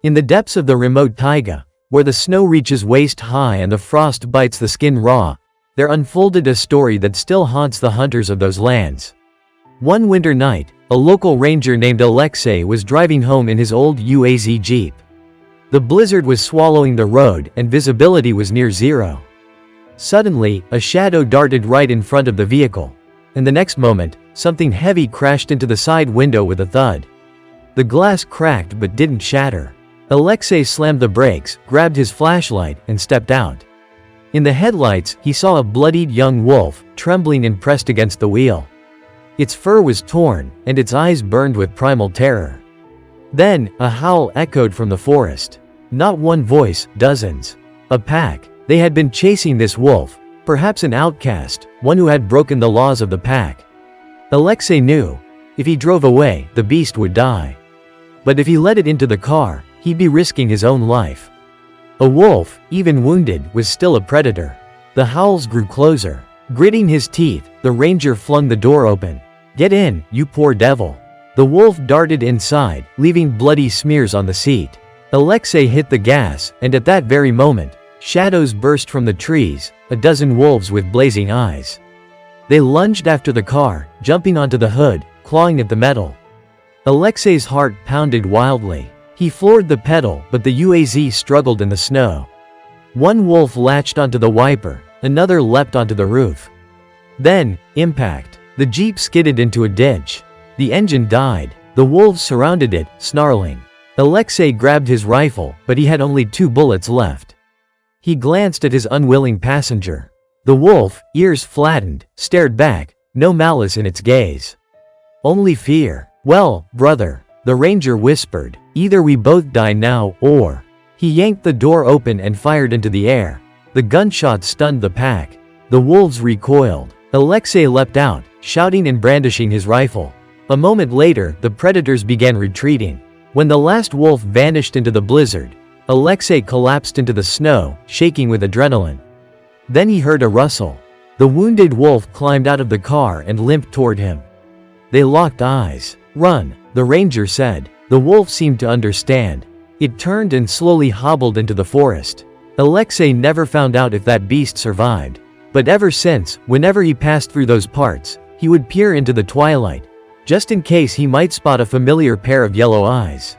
In the depths of the remote taiga, where the snow reaches waist-high and the frost bites the skin raw, there unfolded a story that still haunts the hunters of those lands. One winter night, a local ranger named Alexey was driving home in his old UAZ Jeep. The blizzard was swallowing the road and visibility was near zero. Suddenly, a shadow darted right in front of the vehicle. And the next moment, something heavy crashed into the side window with a thud. The glass cracked but didn't shatter. Alexey slammed the brakes, grabbed his flashlight, and stepped out. In the headlights, he saw a bloodied young wolf, trembling and pressed against the wheel. Its fur was torn, and its eyes burned with primal terror. Then, a howl echoed from the forest. Not one voice, dozens. A pack. They had been chasing this wolf, perhaps an outcast, one who had broken the laws of the pack. Alexey knew, if he drove away, the beast would die. But if he let it into the car, he'd be risking his own life. A wolf, even wounded, was still a predator. The howls grew closer. Gritting his teeth, the ranger flung the door open. "Get in, you poor devil." The wolf darted inside, leaving bloody smears on the seat. Alexey hit the gas, and at that very moment, shadows burst from the trees, a dozen wolves with blazing eyes. They lunged after the car, jumping onto the hood, clawing at the metal. Alexey's heart pounded wildly. He floored the pedal, but the UAZ struggled in the snow. One wolf latched onto the wiper, another leapt onto the roof. Then, impact. The Jeep skidded into a ditch. The engine died. The wolves surrounded it, snarling. Alexey grabbed his rifle, but he had only 2 bullets left. He glanced at his unwilling passenger. The wolf, ears flattened, stared back, no malice in its gaze. Only fear. "Well, brother," the ranger whispered, "either we both die now, or..." He yanked the door open and fired into the air. The gunshot stunned the pack. The wolves recoiled. Alexey leapt out, shouting and brandishing his rifle. A moment later, the predators began retreating. When the last wolf vanished into the blizzard, Alexey collapsed into the snow, shaking with adrenaline. Then he heard a rustle. The wounded wolf climbed out of the car and limped toward him. They locked eyes. "Run," the ranger said. The wolf seemed to understand. It turned and slowly hobbled into the forest. Alexey never found out if that beast survived. But ever since, whenever he passed through those parts, he would peer into the twilight, just in case he might spot a familiar pair of yellow eyes.